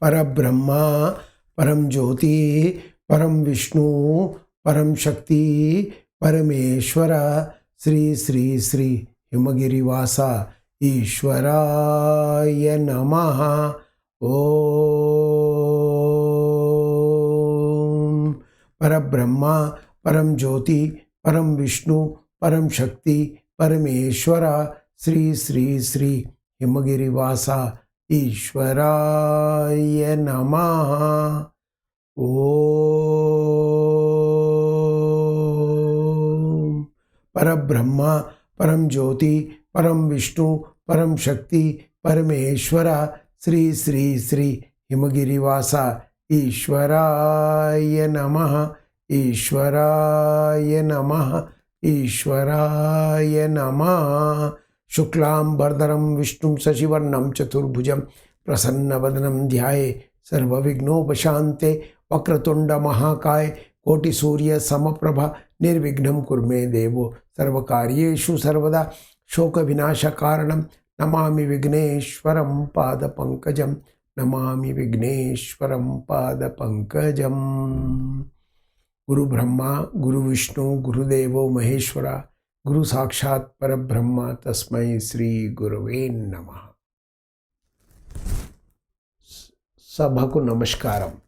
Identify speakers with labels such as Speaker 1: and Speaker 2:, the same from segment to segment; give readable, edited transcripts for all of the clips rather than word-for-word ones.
Speaker 1: Parabrahma, Param Jyoti, Param Vishnu, Param Shakti, Parameshwara, Sri Sri Sri Himagiri Vasa, Ishwaraya Namaha. Om Parabrahma, Param Jyoti, Param Vishnu, Param Shakti, Parameshwara, Sri Sri Sri Himagiri Vasa, Ishwaraya Namaha. Om Parabrahma, Param Jyoti, Param Vishnu, Param Shakti, Parameshwara, Sri Sri Sri Himagiri Vasa, Ishwaraya Namaha, Ishwaraya Namaha, Ishwaraya Namaha. Shuklam Bhardaram Vishnum Sasivarnam Chaturbhujam Prasanna Dhyaye Sarva Vignopashante Vakratunda Mahakay Koti Surya Samaprabha Nirvignam Kurme Devo Sarvakaryeshu Sarvada Shoka Vinasha Karanam Namami Vigneshwaram Pada Pankajam Namami Vigneshwaram Pada Pankajam. Guru Brahma, Guru Vishnu, Guru Devo Maheshwara, Guru Sakshat Parabrahma, Tasmai Sri Gurave Namaha. Sabhaku Namaskaram.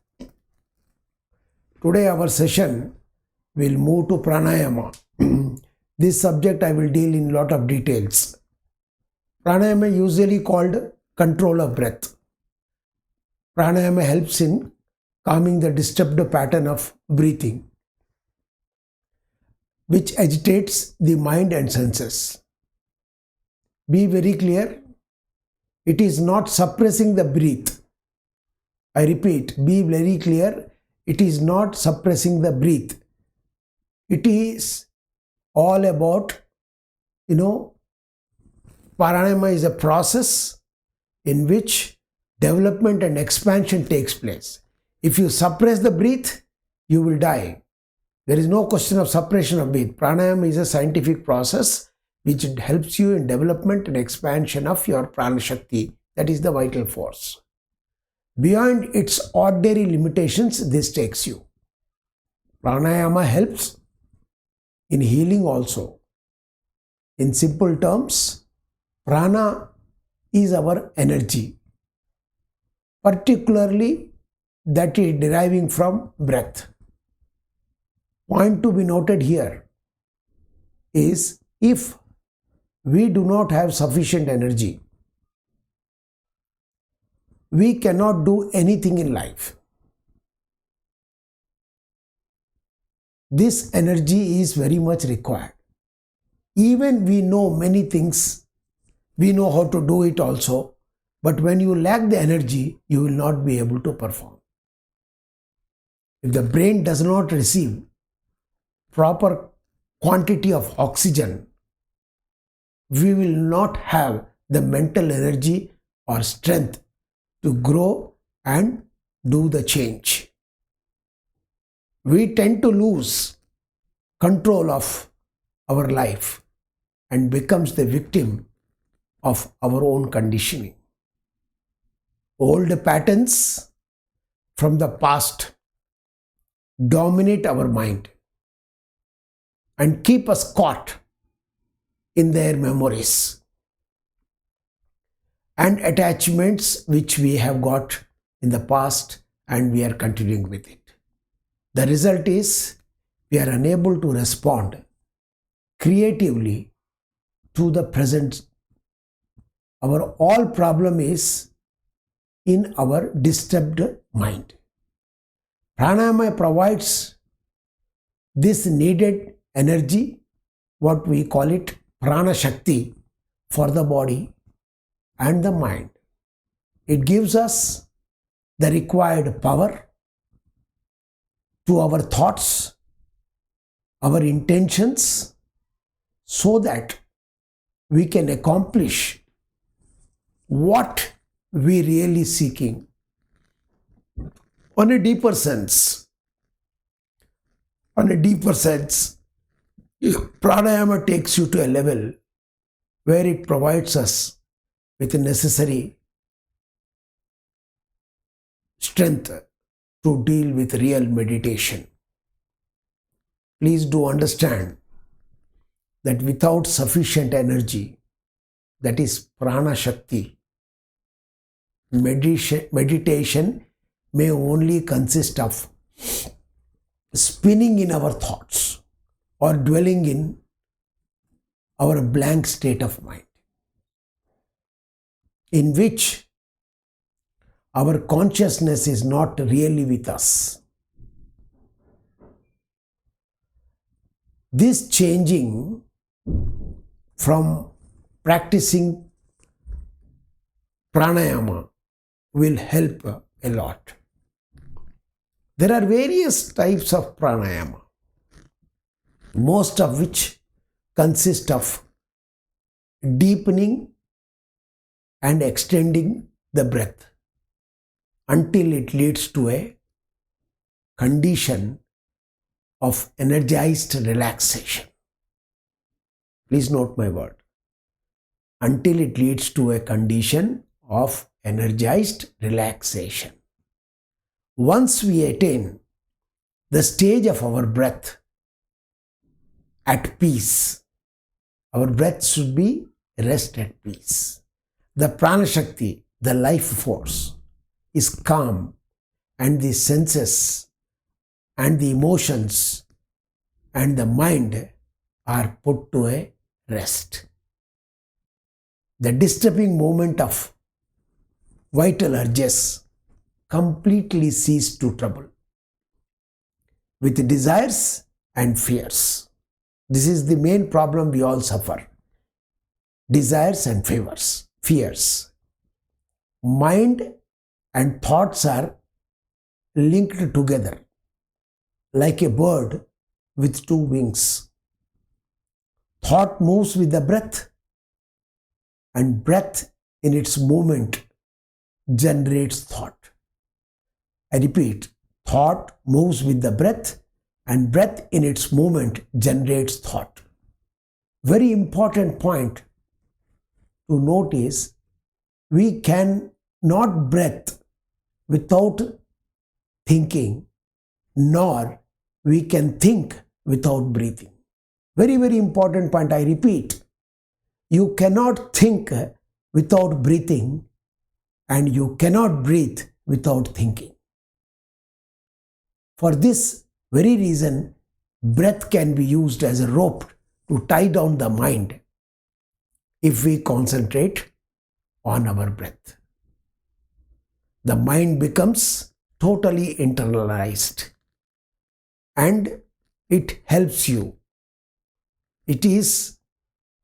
Speaker 1: Today our session will move to pranayama. This subject I will deal in lot of details. Pranayama is usually called control of breath. Pranayama helps in calming the disturbed pattern of breathing, which agitates the mind and senses. Be very clear, it is not suppressing the breath. I repeat, be very clear, it is not suppressing the breath. It is all about, pranayama is a process in which development and expansion takes place. If you suppress the breath, you will die. There is no question of suppression of breath. Pranayama is a scientific process which helps you in development and expansion of your prana shakti, that is the vital force. Beyond its ordinary limitations, this takes you. Pranayama helps in healing also. In simple terms, prana is our energy, particularly that is deriving from breath. Point to be noted here is, if we do not have sufficient energy, we cannot do anything in life. This energy is very much required. Even we know many things, we know how to do it also, but when you lack the energy, you will not be able to perform. If the brain does not receive proper quantity of oxygen, we will not have the mental energy or strength to grow and do the change. We tend to lose control of our life and becomes the victim of our own conditioning. Old patterns from the past dominate our mind and keep us caught in their memories and attachments which we have got in the past, and we are continuing with it. The result is we are unable to respond creatively to the present. Our all problem is in our disturbed mind. Pranayama provides this needed energy, what we call it prana shakti, for the body and the mind. It gives us the required power to our thoughts, our intentions, so that we can accomplish what we really seeking. On a deeper sense, pranayama takes you to a level where it provides us with the necessary strength to deal with real meditation. Please do understand that without sufficient energy, that is prana shakti, meditation may only consist of spinning in our thoughts or dwelling in our blank state of mind, in which our consciousness is not really with us. This changing from practicing pranayama will help a lot. There are various types of pranayama, most of which consist of deepening and extending the breath until it leads to a condition of energized relaxation. Please note my word. Until it leads to a condition of energized relaxation. Once we attain the stage of our breath at peace, our breath should be rest at peace. The prana shakti, the life force, is calm, and the senses and the emotions and the mind are put to a rest. The disturbing movement of vital urges completely cease to trouble with desires and fears. This is the main problem we all suffer. Desires and fears. Mind and thoughts are linked together like a bird with two wings. Thought moves with the breath, and breath in its movement generates thought. I repeat, thought moves with the breath, and breath in its movement generates thought. Very important point to note is we can not breathe without thinking, nor we can think without breathing. Very, very important point. I repeat, you cannot think without breathing, and you cannot breathe without thinking. For this very reason, breath can be used as a rope to tie down the mind if we concentrate on our breath. The mind becomes totally internalized and it helps you. It is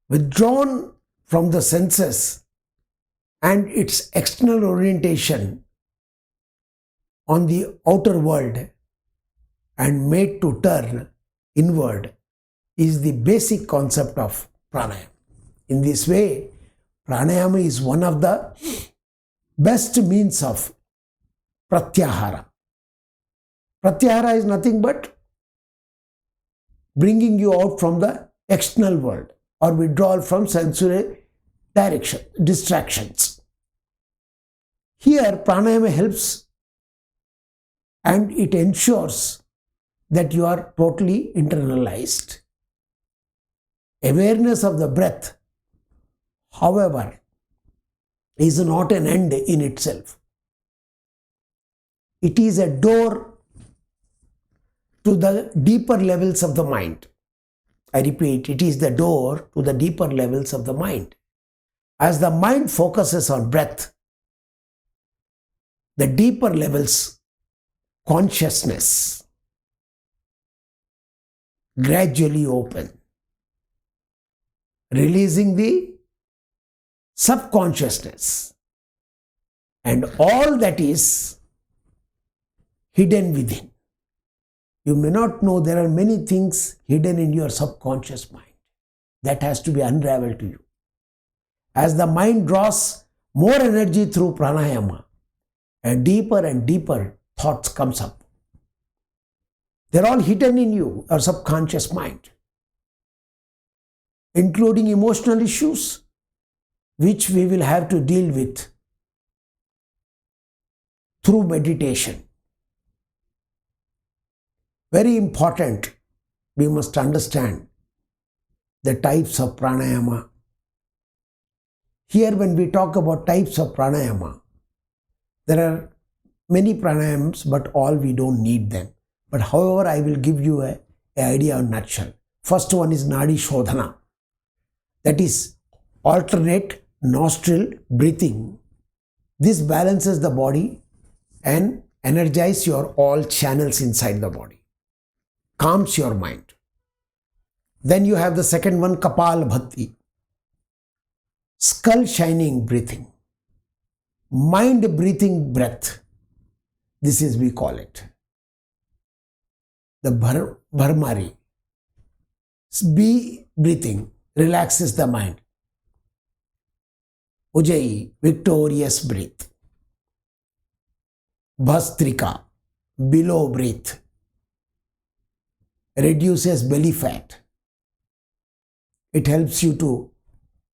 Speaker 1: withdrawn from the senses and its external orientation on the outer world and made to turn inward is the basic concept of pranayama. In this way, pranayama is one of the best means of pratyahara. Pratyahara is nothing but bringing you out from the external world or withdrawal from sensory distractions. Here, pranayama helps and it ensures that you are totally internalized. Awareness of the breath, however, is not an end in itself. It is a door to the deeper levels of the mind. I repeat, it is the door to the deeper levels of the mind. As the mind focuses on breath, the deeper levels, consciousness, gradually open, releasing the subconsciousness and all that is hidden within. You may not know there are many things hidden in your subconscious mind that has to be unraveled to you. As the mind draws more energy through pranayama, a deeper and deeper thoughts comes up. They're all hidden in you, your subconscious mind, including emotional issues, which we will have to deal with through meditation. Very important, we must understand the types of pranayama. Here when we talk about types of pranayama, there are many pranayams, but all we don't need them. But however, I will give you an idea in a nutshell. First one is Nadi Shodhana. That is alternate nostril breathing. This balances the body and energizes your all channels inside the body. Calms your mind. Then you have the second one, Kapal Bhati. Skull shining breathing. Mind breathing breath. This is, we call it the Bharmari. B breathing relaxes the mind. Ujjayi, victorious breath. Bhastrika, below breath. Reduces belly fat. It helps you to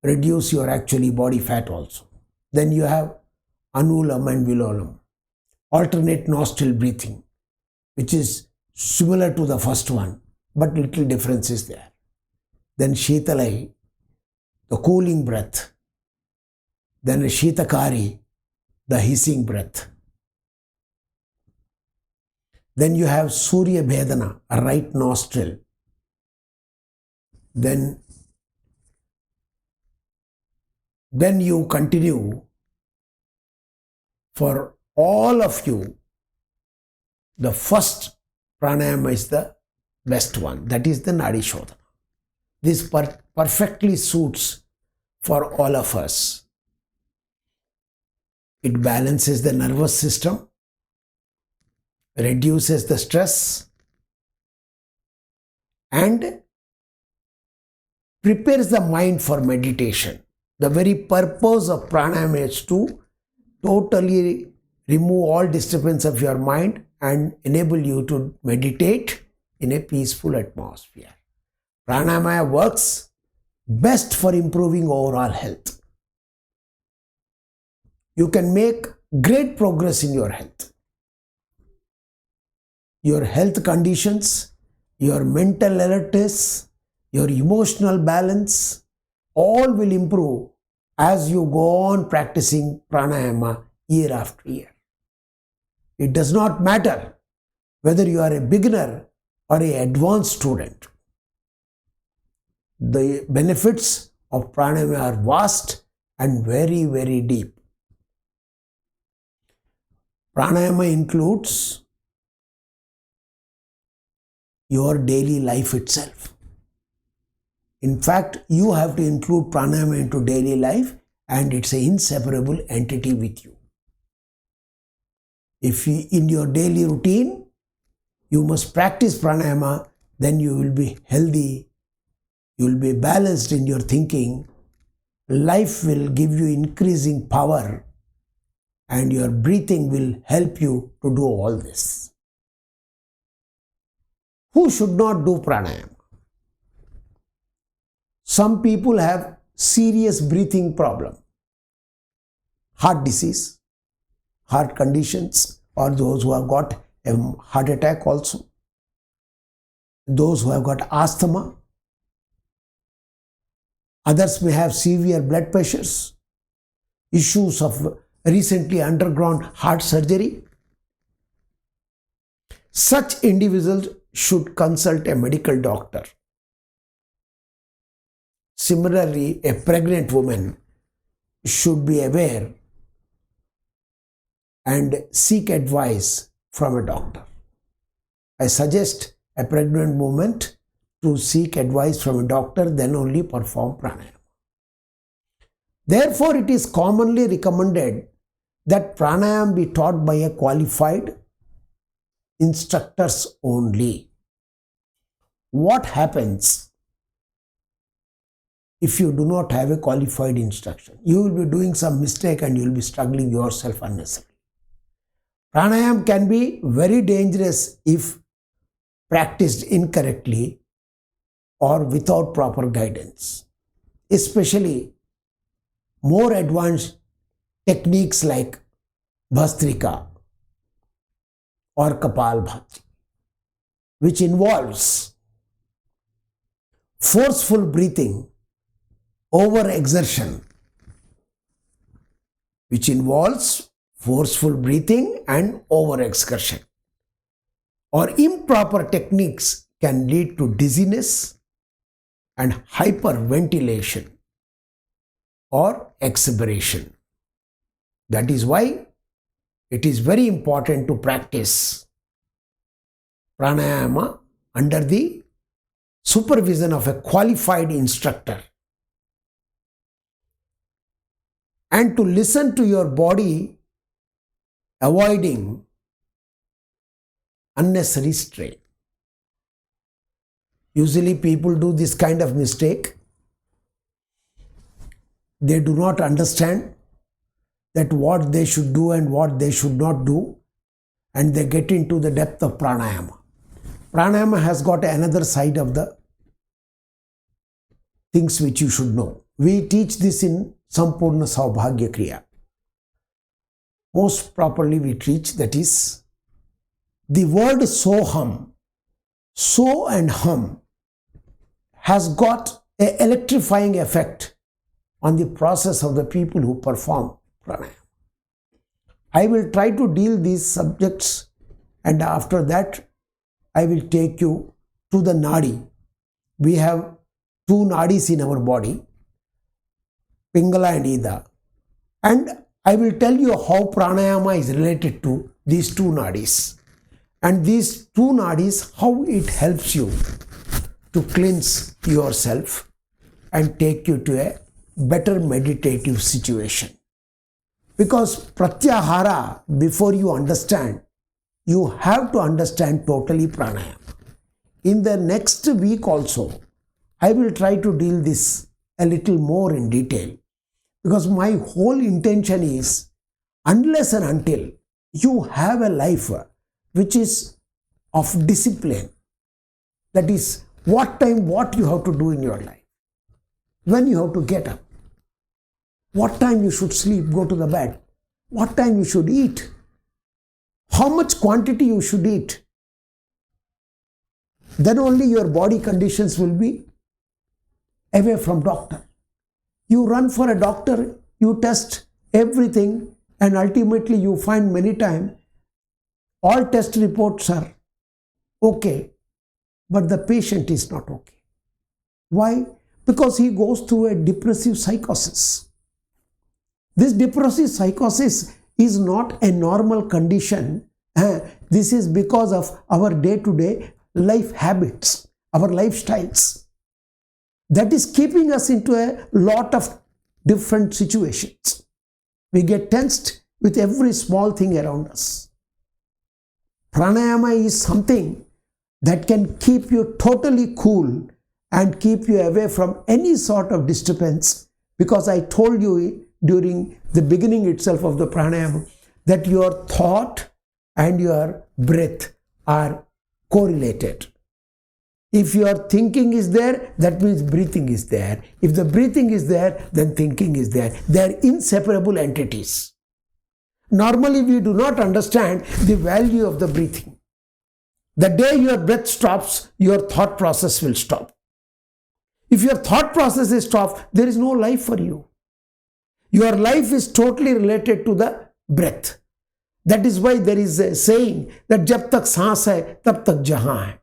Speaker 1: reduce your actually body fat also. Then you have Anulam and Vilolam, alternate nostril breathing, which is similar to the first one, but little difference is there. Then Sheetalai, the cooling breath. Then Sheetakari, the hissing breath. Then you have Surya Bhedana, a right nostril. Then you continue. For all of you, the first pranayama is the best one. That is the Nadi Shodhana. This perfectly suits for all of us. It balances the nervous system, reduces the stress, and prepares the mind for meditation. The very purpose of pranayama is to totally remove all disturbance of your mind and enable you to meditate in a peaceful atmosphere. Pranayama works best for improving overall health. You can make great progress in your health. Your health conditions, your mental alertness, your emotional balance, all will improve as you go on practicing pranayama year after year. It does not matter whether you are a beginner or an advanced student. The benefits of pranayama are vast and very, very deep. Pranayama includes your daily life itself. In fact, you have to include pranayama into daily life, and it's an inseparable entity with you. If you, in your daily routine, you must practice pranayama, then you will be healthy, you will be balanced in your thinking, life will give you increasing power, and your breathing will help you to do all this. Who should not do pranayama? Some people have serious breathing problem, heart disease, heart conditions, or those who have got a heart attack also, those who have got asthma. Others may have severe blood pressures, issues of recently undergone heart surgery. Such individuals should consult a medical doctor. Similarly, a pregnant woman should be aware and seek advice from a doctor. I suggest a pregnant woman to seek advice from a doctor, then only perform pranayama. Therefore, it is commonly recommended that pranayama be taught by a qualified instructors only. What happens if you do not have a qualified instruction? You will be doing some mistake and you will be struggling yourself unnecessarily. Pranayama can be very dangerous if practiced incorrectly or without proper guidance. Especially more advanced techniques like Bhastrika, or Kapalbhati, which involves forceful breathing, over-exertion, which involves forceful breathing and over-exertion, or improper techniques can lead to dizziness and hyperventilation or expiration. That is why it is very important to practice pranayama under the supervision of a qualified instructor and to listen to your body, avoiding unnecessary strain. Usually people do this kind of mistake. They do not understand that what they should do and what they should not do, and they get into the depth of pranayama. Pranayama has got another side of the things which you should know. We teach this in Sampurna Saubhagya Kriya. Most properly we teach, that is, the word soham, so and hum, has got an electrifying effect on the process of the people who perform pranayama. I will try to deal these subjects, and after that I will take you to the nadi. We have two nadis in our body, Pingala and Ida, and I will tell you how pranayama is related to these two nadis, and these two nadis, how it helps you to cleanse yourself and take you to a better meditative situation. Because pratyahara, before you understand, you have to understand totally pranayama. In the next week also, I will try to deal this a little more in detail, because my whole intention is, unless and until you have a life which is of discipline, that is, what time, what you have to do in your life, when you have to get up, what time you should sleep, go to the bed, what time you should eat, how much quantity you should eat, then only your body conditions will be away from doctor. You run for a doctor, you test everything, and ultimately you find many times all test reports are okay, but the patient is not okay. Why? Because he goes through a depressive psychosis. This depressive psychosis is not a normal condition. This is because of our day-to-day life habits, our lifestyles. That is keeping us into a lot of different situations. We get tensed with every small thing around us. Pranayama is something that can keep you totally cool and keep you away from any sort of disturbance, because I told you during the beginning itself of the pranayama that your thought and your breath are correlated. If your thinking is there, that means breathing is there. If the breathing is there, then thinking is there. They are inseparable entities. Normally, we do not understand the value of the breathing. The day your breath stops, your thought process will stop. If your thought process is stopped, there is no life for you. Your life is totally related to the breath. That is why there is a saying that jab tak saans hai, tab tak jahan hai.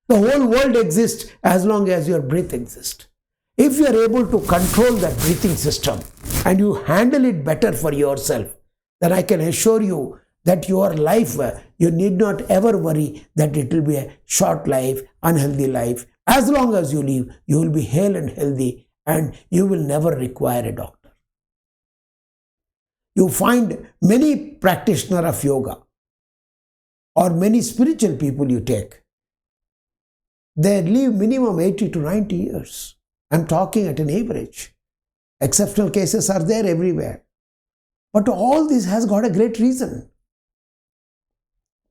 Speaker 1: The whole world exists as long as your breath exists. If you are able to control that breathing system and you handle it better for yourself, then I can assure you that your life, you need not ever worry that it will be a short life, unhealthy life. As long as you live, you will be hale and healthy, and you will never require a doctor. You find many practitioners of yoga or many spiritual people you take, they live minimum 80 to 90 years. I'm talking at an average. Exceptional cases are there everywhere. But all this has got a great reason.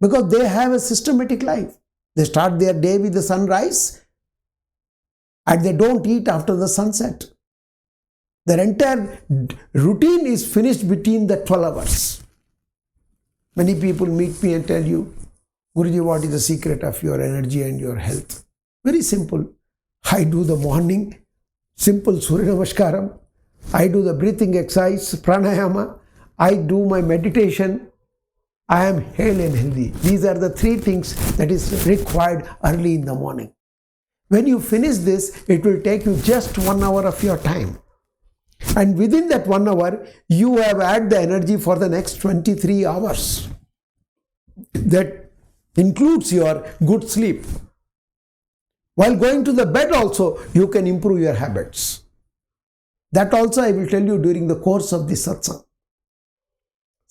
Speaker 1: Because they have a systematic life. They start their day with the sunrise and they don't eat after the sunset. Their entire routine is finished between the 12 hours. Many people meet me and tell you, Guruji, what is the secret of your energy and your health? Very simple. I do the morning, simple Surya Namaskaram. I do the breathing exercise, pranayama. I do my meditation. I am hale and healthy. These are the three things that is required early in the morning. When you finish this, it will take you just 1 hour of your time. And within that 1 hour, you have had the energy for the next 23 hours. That includes your good sleep. While going to the bed also, you can improve your habits. That also I will tell you during the course of this satsang.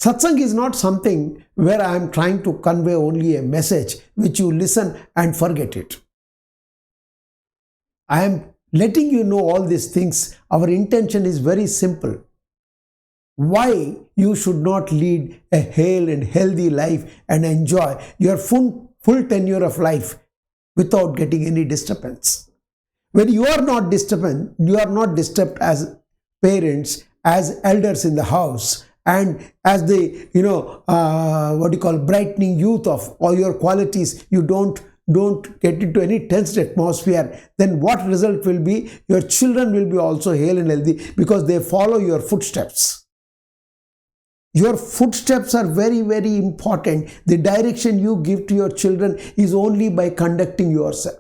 Speaker 1: Satsang is not something where I am trying to convey only a message which you listen and forget it. I am letting you know all these things. Our intention is very simple. Why you should not lead a hale and healthy life and enjoy your full tenure of life without getting any disturbance. When you are not disturbed, as parents, as elders in the house, and as the brightening youth of all your qualities, you don't get into any tensed atmosphere, then what result will be? Your children will be also hale and healthy because they follow your footsteps. Your footsteps are very, very important. The direction you give to your children is only by conducting yourself.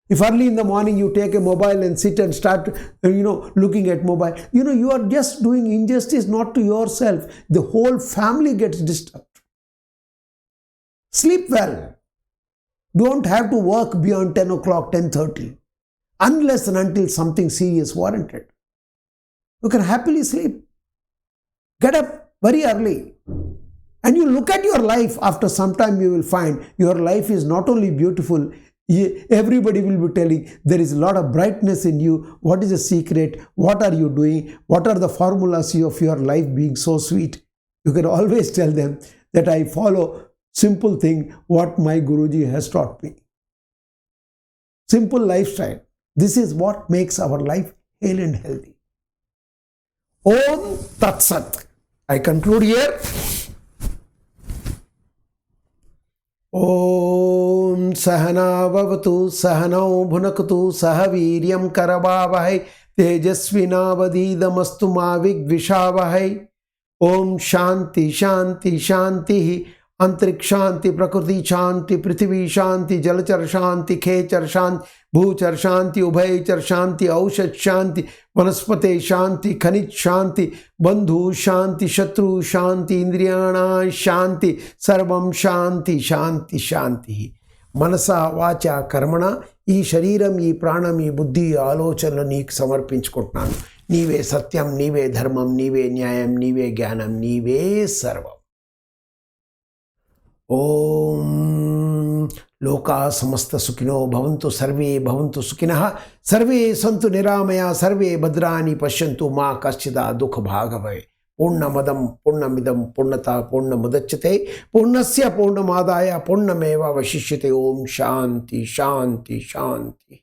Speaker 1: If early in the morning you take a mobile and sit and start, looking at mobile, you are just doing injustice not to yourself. The whole family gets disturbed. Sleep well. Don't have to work beyond 10 o'clock, 10:30, unless and until something serious warranted. You can happily sleep. Get up very early. And you look at your life, after some time you will find your life is not only beautiful, everybody will be telling there is a lot of brightness in you. What is the secret? What are you doing? What are the formulas of your life being so sweet? You can always tell them that I follow simple thing what my Guruji has taught me. Simple lifestyle. This is what makes our life hale and healthy. Om Tat Sat. I conclude here. Om Sahana Bhavatu Sahanau Bhunakatu Sahaviryam Karabhavahai Tejasvinavadidamastu ma Vigvishavahai. Om Shanti Shanti Shanti Antrikshanti Prakriti Shanti Prithvi Shanti Jalachar Shanti Khechar Shanti Bhuchar Shanti Ubhaychar Shanti Aushad Shanti Vanaspate Shanti Khanit Shanti Bandhu Shanti Shatru Shanti Indriyana Shanti Sarvam Shanti Shanti Shanti Manasa Vacha Karmana ఈ శరీరం ఈ ప్రాణం ఈ బుద్ధి ఆలోచనలు నీకు సమర్పించుకుంటున్నాను. నీవే సత్యం, నీవే ధర్మం, నీవే న్యాయం, నీవే జ్ఞానం, నీవే సర్వం. ఓం లోకా సమస్త సుఖినో భవంతు సర్వే భవంతు సుఖినః సర్వే సంతు నిరామయ సర్వే భద్రాని పశ్యంతు మా కశ్చిదా దుఃఖ భాగవే. పూర్ణమదం పూర్ణమిదం పూర్ణతా పూర్ణముదచ్యతే పూర్ణస్య పూర్ణమాదాయ పూర్ణమేవావశిష్యతే. ఓం శాంతి శాంతి శాంతి.